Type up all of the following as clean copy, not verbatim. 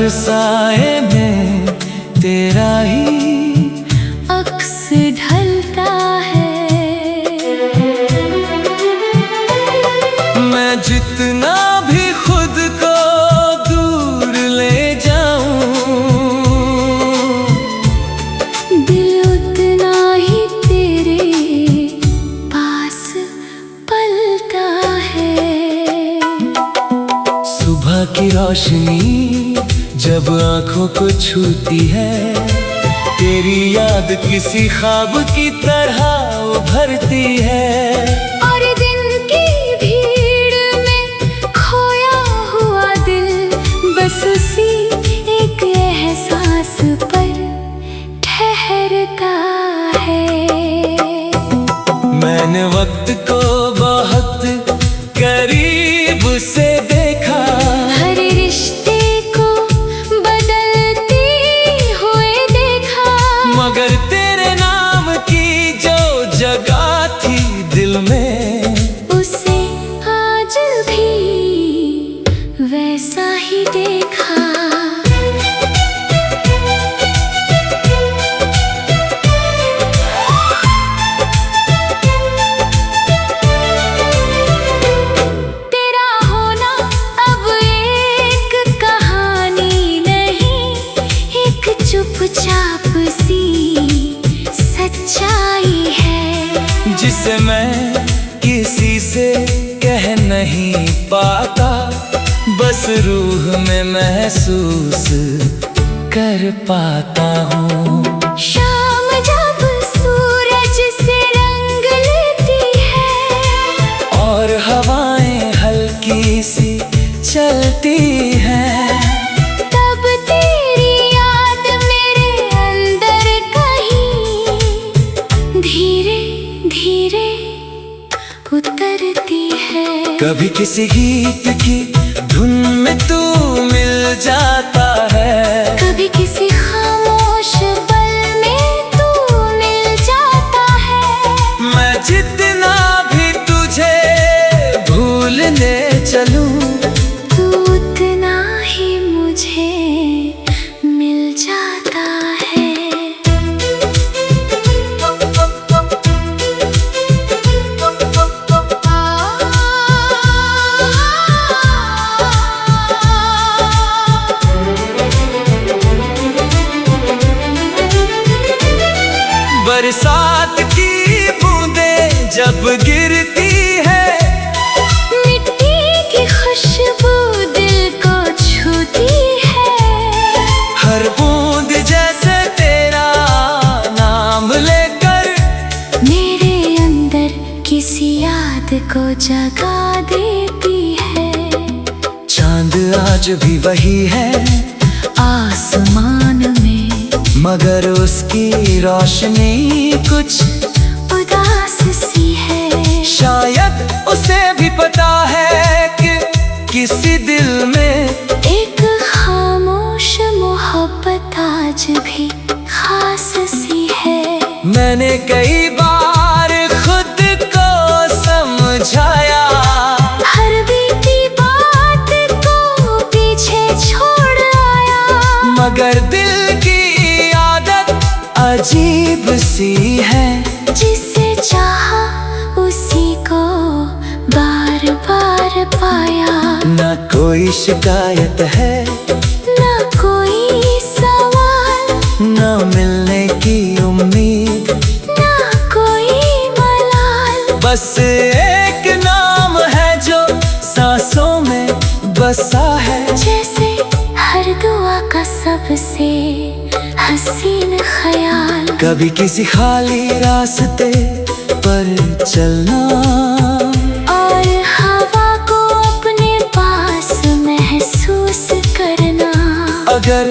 साए में तेरा ही अक्स ढलता है। मैं जितना भी खुद को दूर ले जाऊं, दिल उतना ही तेरे पास पलता है। सुबह की रोशनी जब आंखों को छूती है, तेरी याद किसी ख्वाब की तरह उभरती है। और दिन की भीड़ में खोया हुआ दिल बस उसी एक एहसास पर ठहरता है। मैंने वक्त को बहुत करीब से देखा, हर रिश्ते को बदलते हुए देखा, मगर तेरे नाम की जो जगह थी दिल में, उसे आज भी वैसा ही देखा। तेरा होना अब एक कहानी नहीं, एक चुपचाप सी सच्चाई है, जिसे मैं किसी से कह नहीं पाता, बस रूह में महसूस कर पाता हूँ। शाम जब सूरज से रंग लेती है और हवाएं हल्की सी चलती हैं, तब तेरी याद मेरे अंदर कहीं धीरे धीरे उतरती है। कभी किसी गीत की धुन में तू मिल जाता है, कभी किसी खामोश पल में तू मिल जाता है। मैं जितना भी तुझे भूलने चलूं, तू उतना ही मुझे मिल जाता है। बरसात की बूंदें जब गिरती है, मिट्टी की खुशबू दिल को छूती है। हर बूंद जैसे तेरा नाम लेकर मेरे अंदर किसी याद को जगा देती है। चांद आज भी वही है आसमान में, मगर उसकी रोशनी कुछ उदास सी है। शायद उसे भी पता है कि किसी दिल में एक खामोश मोहब्बत आज भी खास सी है। मैंने कई बार खुद को समझाया, हर बीती बात को पीछे छोड़ आया, मगर दिल की आदत अजीब सी है। जिसे चाहा उसी को बार बार पाया। न कोई शिकायत है, न कोई सवाल, न मिलने की उम्मीद, न कोई मलाल, बस एक नाम है जो सांसों में बसा है। जैसे हर दुआ का सबसे हसीन ख्याल। कभी किसी खाली रास्ते पर चलना और हवा को अपने पास महसूस करना, अगर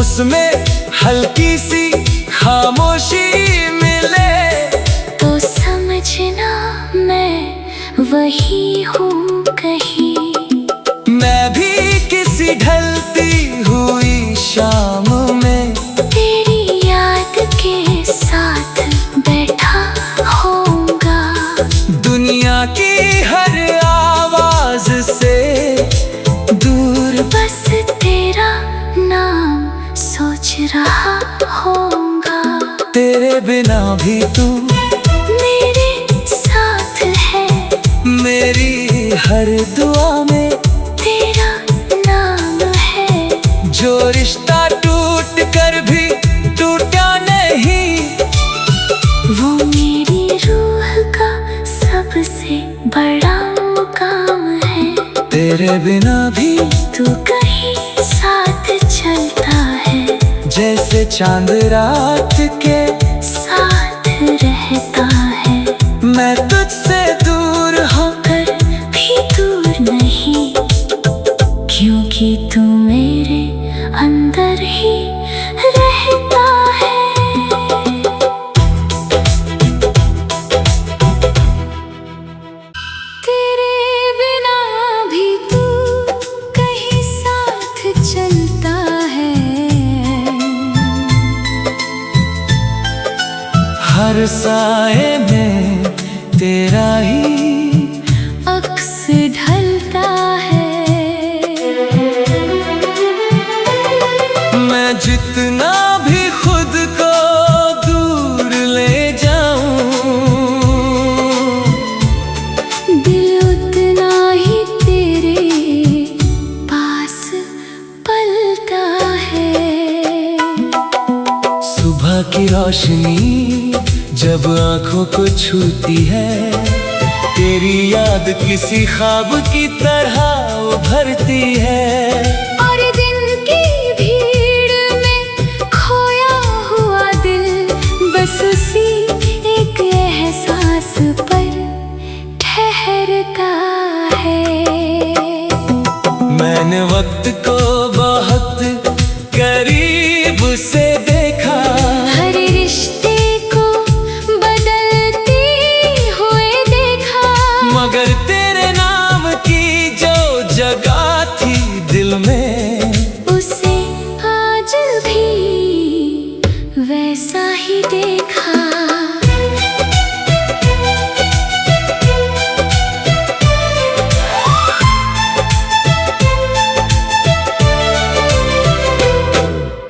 उसमें हल्की सी खामोशी मिले तो समझना मैं वही हूँ कहीं। मैं भी किसी ढलती हुई शाम में तेरी याद के साथ बैठा होऊंगा। दुनिया की हर आवाज से दूर बस तेरा नाम बिना भी तू मेरे साथ है। मेरी हर दुआ में तेरा नाम है। जो रिश्ता टूट कर भी टूटा नहीं, वो मेरी रूह का सबसे बड़ा मुकाम है। तेरे बिना भी तू कहीं साथ चलता है। जैसे चांद रात के साथ रहता है। मैं तुझसे दूर होकर भी दूर नहीं, क्योंकि तू मेरे अंदर ही रहता है। तेरे बिना भी तू कहीं साथ चलता है। हर साए में तेरा ही अक्स ढलता है। मैं जितना भी खुद को दूर ले जाऊं, दिल उतना ही तेरे पास पलता है। सुबह की रोशनी जब आंखों को छूती है, तेरी याद किसी ख्वाब की तरह उभरती है। और दिन की भीड़ में खोया हुआ दिल बस उसी एक एहसास पर ठहरता है। मैंने वक्त को बहुत करीब से देखा, हर रिश्ते को बदलते हुए देखा, मगर तेरे नाम की जो जगह थी दिल में, उसे आज भी वैसा ही देखा।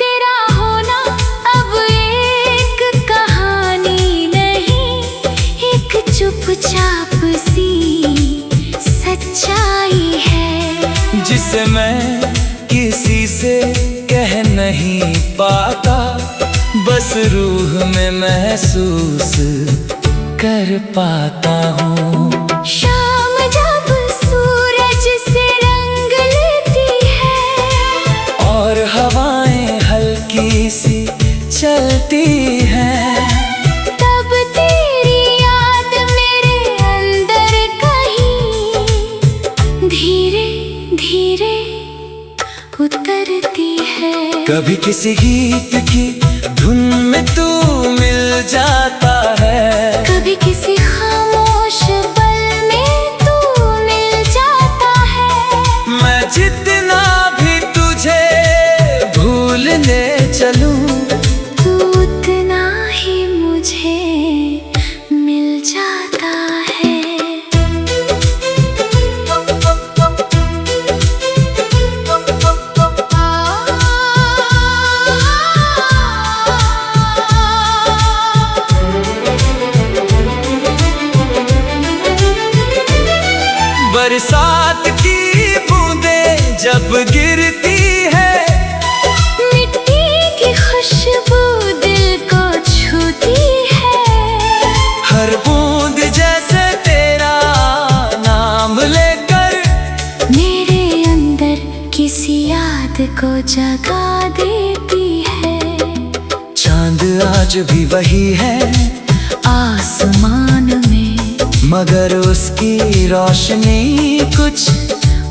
तेरा होना अब एक कहानी नहीं, एक चुपचाप सी सच्चाई है। जिसे मैं किसी से कह नहीं पाता, बस रूह में महसूस कर पाता हूँ। शाम जब सूरज से रंग लेती है और हवाएं हल्की सी चलती हैं, तब तेरी याद मेरे अंदर कहीं धीरे धीरे उतरती है। कभी किसी गीत की धुन में तू मिल जाता है, कभी किसी खामोश पल में तू मिल जाता है। मैं जितना भी तुझे भूलने चलूं, तू उतना ही मुझे मिल जाता है। बरसात की बूंदें जब गिरती है, मिट्टी की खुशबू दिल को छूती है। हर बूंद जैसे तेरा नाम लेकर मेरे अंदर किसी याद को जगा देती है। चांद आज भी वही है आसमान में, मगर उसकी रोशनी कुछ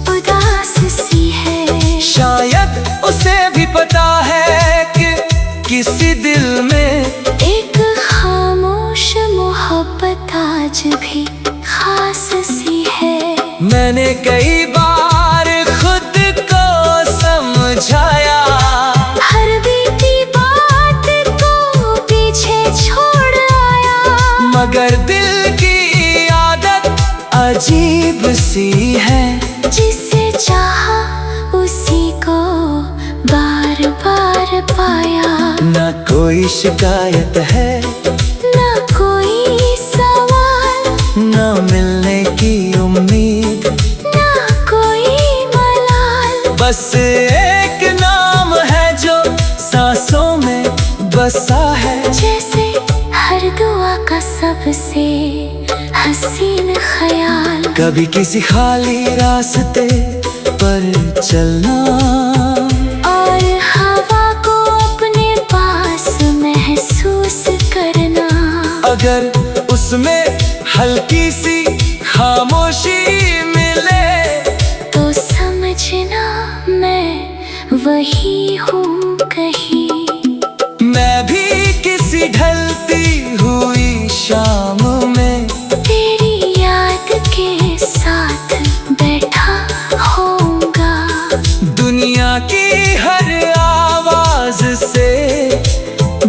उदास सी है। शायद उसे भी पता है कि किसी दिल में एक खामोश मोहब्बत आज भी खास सी है। मैंने कई बार खुद को समझाया, हर बीती बात को पीछे छोड़ आया, मगर दिल की आदत अजीब सी है। जिसे चाहा उसी को बार बार पाया। न कोई शिकायत है बस एक नाम है जो सांसों में बसा है। जैसे हर दुआ का सबसे हसीन ख्याल, कभी किसी खाली रास्ते पर चलना और हवा को अपने पास महसूस करना। अगर उसमें हल्की सी खामोशी मिले तो समझना मैं वही हूँ कहीं। मैं भी किसी ढलती हुई शाम में तेरी याद के साथ बैठा होऊंगा। दुनिया की हर आवाज से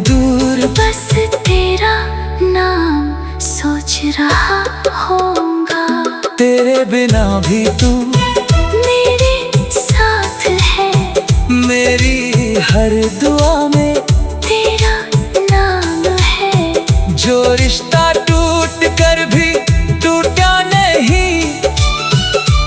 दूर बस तेरा नाम सोच रहा होऊंगा। तेरे बिना भी तू मेरे साथ है, मेरी हर दुआ में तेरा नाम है। जो रिश्ता टूट कर भी टूटा नहीं,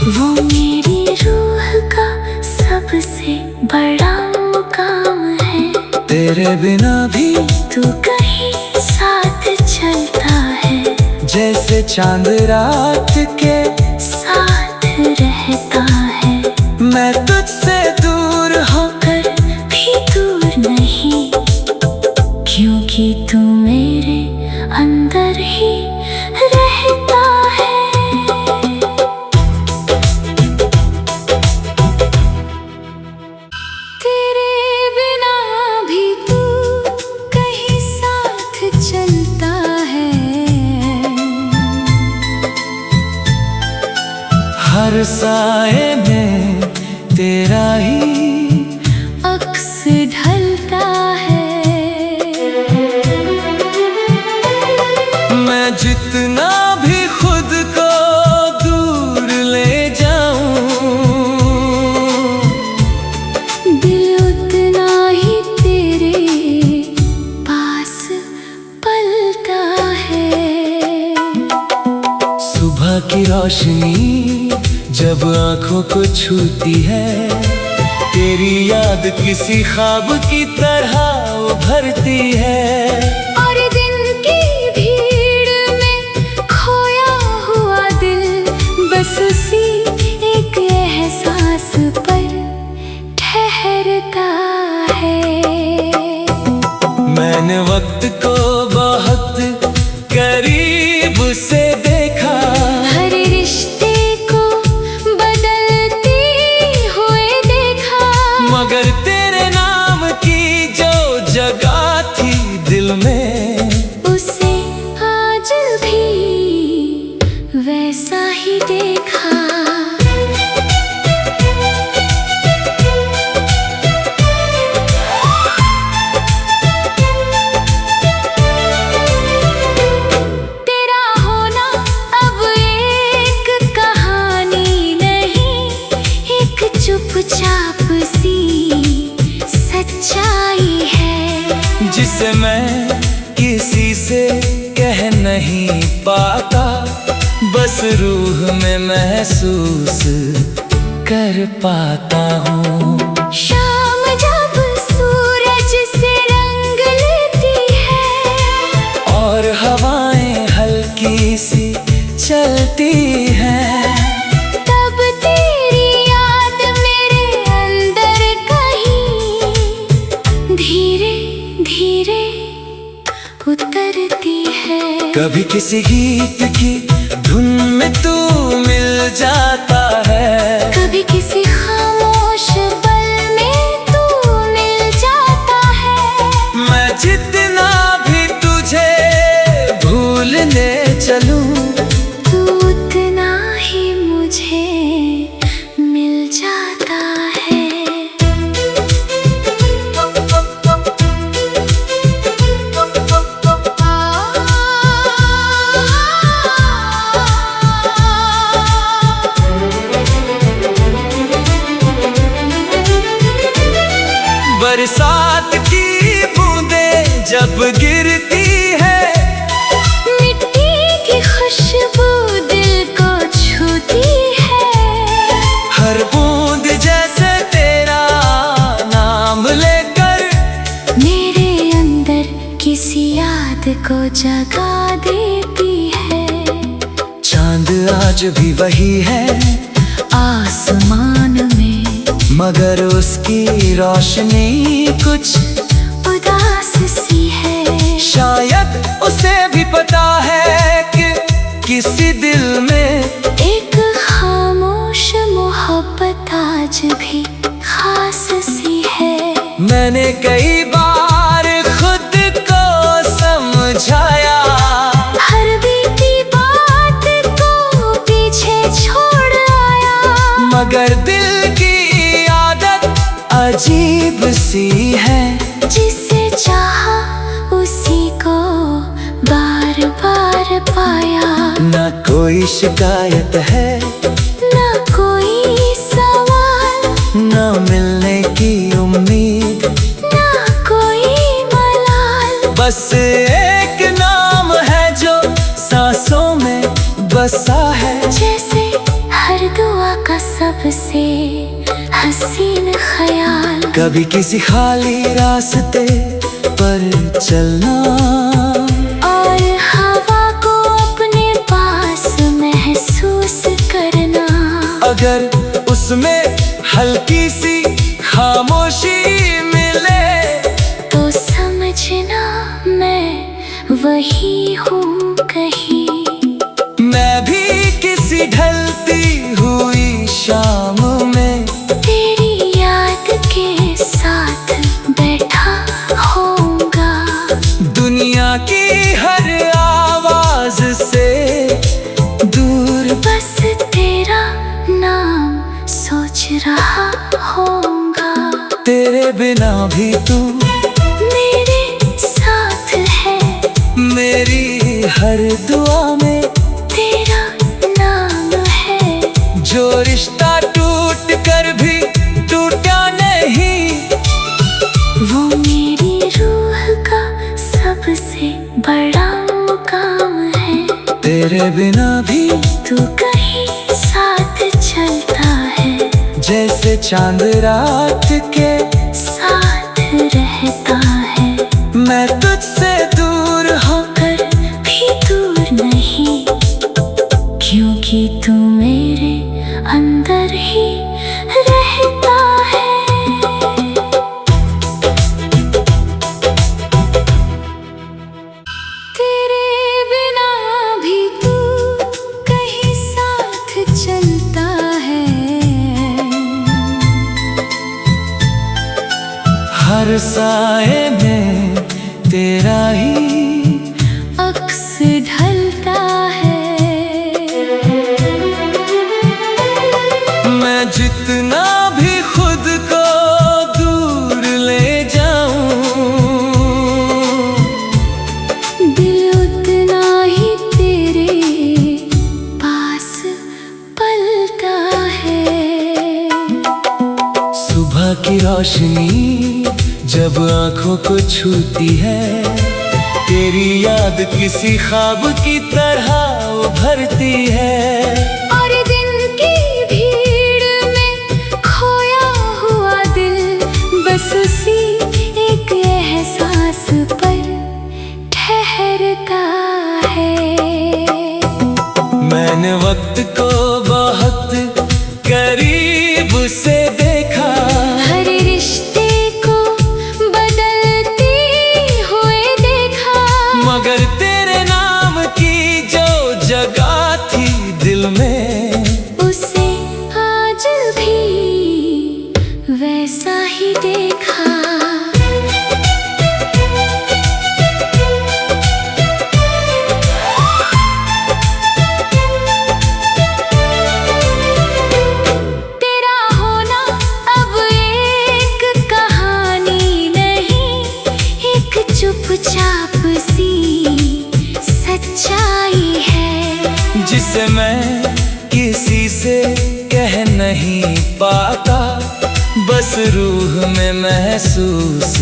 वो मेरी रूह का सबसे बड़ा मुकाम है। तेरे बिना भी तू कहीं साथ चलता है, जैसे चांद रात के साथ रहता है। मैं तुझसे दूर होकर भी दूर नहीं, क्योंकि तू मेरे अंदर ही रहता है। तेरे बिना भी तू कहीं साथ चलता है। हर साए में तेरा ही अक्स ढलता है। मैं जितना भी खुद को दूर ले जाऊं, दिल उतना ही तेरे पास पलता है। सुबह की रोशनी जब आंखों को छूती है, तेरी याद किसी ख्वाब की तरह उभरती है। और दिन की भीड़ में खोया हुआ दिल बस उसी एक एहसास पर ठहरता है। मैंने वक्त को बहुत करीब से देखा, हर रिश्ते को बदलते हुए देखा। मगर तेरे नाम की जो जगह थी दिल में, उसे आज भी वैसा ही देखा। तेरा होना अब एक कहानी नहीं, एक चुपचाप सी सच्चाई है। जिसे मैं किसी से कह नहीं पाता, बस रूह में महसूस कर पाता हूँ। शाम जब सूरज से रंग लेती है और हवाएं हल्की सी चलती हैं, तब तेरी याद मेरे अंदर कहीं धीरे धीरे उतरती है। कभी किसी गीत की धुन में तू मिल जाता है, कभी किसी खामोश पल में तू मिल जाता है। मैं जितना भी तुझे भूलने चलूं, तू उतना ही मुझे मिल जाता है। बरसात की बूंदें जब गिरती है, मिट्टी की खुशबू दिल को छूती है। हर बूंद जैसे तेरे याद को जगा देती है। चांद आज भी वही है आसमान में, मगर उसकी रोशनी कुछ उदास सी है। शायद उसे भी पता है कि किसी दिल में एक खामोश मोहब्बत आज भी खास सी है। मैंने कई बार खुद को समझाया, हर बीती बात को पीछे छोड़ आया, मगर दिल की आदत अजीब सी है। जिसे चाहा उसी को बार बार पाया। न कोई शिकायत है, न कोई सवाल, न मिलने की उम्मीद, न कोई मलाल। बस एक नाम है जो सांसों में बसा है। जैसे हर दुआ का सबसे हसीन ख्याल। कभी किसी खाली रास्ते पर चलना और हवा को अपने पास महसूस करना। अगर उसमें हल्की सी खामोशी मिले तो समझना मैं वही हूँ कहीं। मैं भी किसी ढलती हुई शाम में तेरी याद के साथ बैठा होऊंगा। दुनिया की हर आवाज से दूर बस तेरा नाम सोच रहा होऊंगा। तेरे बिना भी तू मेरे साथ है, मेरी हर दुआ में तेरा नाम है। जो रिश्ता टूट कर भी टूटा नहीं, वो मेरी रूह का सबसे बड़ा मुकाम है। तेरे बिना भी तू कहीं साथ चलता है, जैसे चांद रात के साथ रहता है। मैं तुझसे दूर होकर भी दूर नहीं, क्योंकि तू मेरे अंदर ही रहता है। तेरे बिना भी तू कहीं साथ चलता है। हर साए में तेरा ही अक्स ढलता है। मैं जितना भी खुद को दूर ले जाऊं, दिल उतना ही तेरे पास पलता है। सुबह की रोशनी जब आंखों को छूती है, तेरी याद किसी ख्वाब की तरह उभरती है। और दिन की भीड़ में खोया हुआ दिल बस उसी एक एहसास पर ठहरता है। मैंने वक्त को बहुत करीब से देखा, हर रिश्ते को बदलते हुए देखा, मगर तेरे नाम की जो जगह थी दिल में, उसे आज भी वैसा ही देखा। तेरा होना अब एक कहानी नहीं, एक चुपचाप सी सच्चाई है। जिसे मैं किसी से कह नहीं पाता, बस रूह में महसूस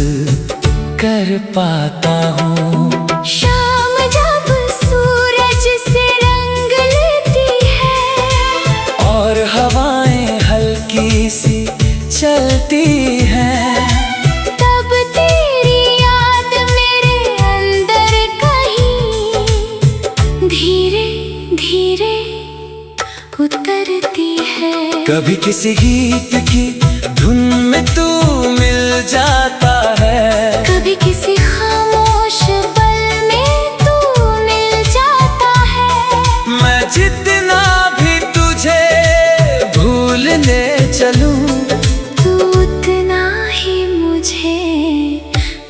कर पाता हूँ। शाम जब सूरज से रंग लेती है और हवाएं हल्की सी चलती हैं, तब तेरी याद मेरे अंदर कभी किसी गीत की धुन में तू मिल जाता है, कभी किसी खामोश पल में तू मिल जाता है। मैं जितना भी तुझे भूलने चलूं, तू उतना ही मुझे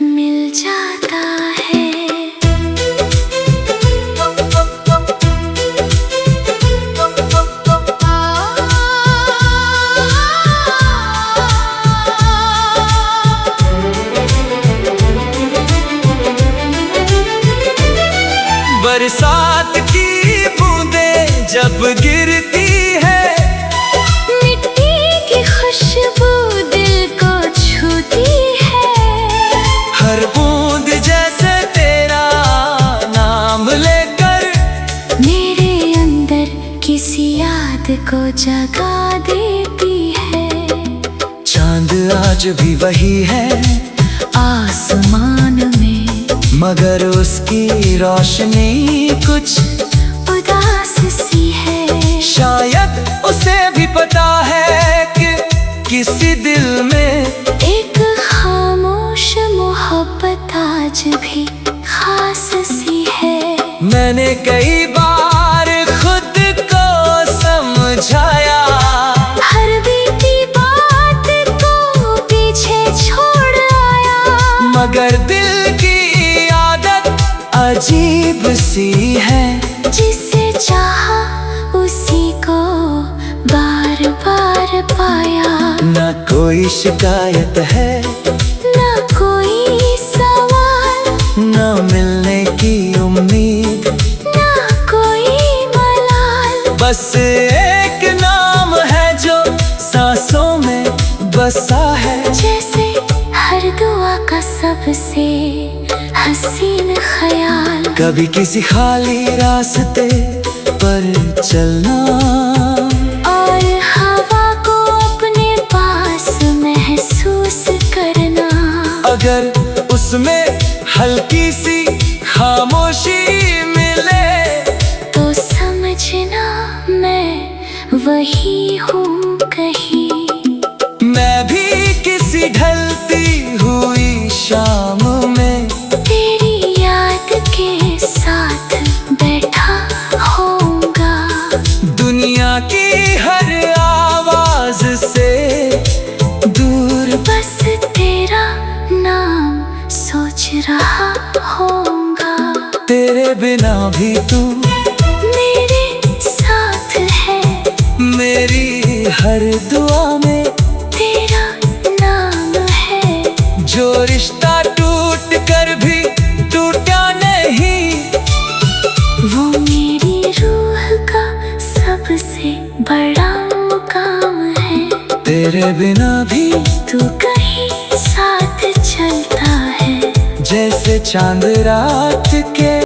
मिल जाता है। बरसात की बूंदें जब गिरती है, मिट्टी की खुशबू दिल को छूती है। हर बूंद जैसे तेरा नाम लेकर मेरे अंदर किसी याद को जगा देती है। चांद आज भी वही है आसमान में, मगर उसकी रोशनी कुछ उदास सी है। शायद उसे भी पता है कि किसी दिल में एक खामोश मोहब्बत आज भी खास सी है। मैंने कई बार खुद को समझाया, हर बीती बात को पीछे छोड़ आया, मगर दिल की अजीब सी है। जिसे चाहा उसी को बार बार पाया। न कोई शिकायत है, न कोई सवाल, न मिलने की उम्मीद, न कोई मलाल। बस एक नाम है जो सांसों में बसा है। जैसे हर दुआ का सबसे हसीन ख्याल। कभी किसी खाली रास्ते पर चलना, और हवा को अपने पास महसूस करना। अगर उसमें हल्की सी खामोशी मिले, तो समझना मैं वही हूँ कहीं। मैं भी किसी ढलती हुई शाम में तेरी याद के साथ बैठा होऊंगा। दुनिया की हर आवाज से दूर बस तेरा नाम सोच रहा होऊंगा। तेरे बिना भी तू मेरे साथ है, मेरी हर दुआ में तेरा नाम है। जो रिश्ता टूट कर भी टूटा नहीं, वो मेरी रूह का सबसे बड़ा मुकाम है। तेरे बिना भी तू कहीं साथ चलता है, जैसे चांद रात के।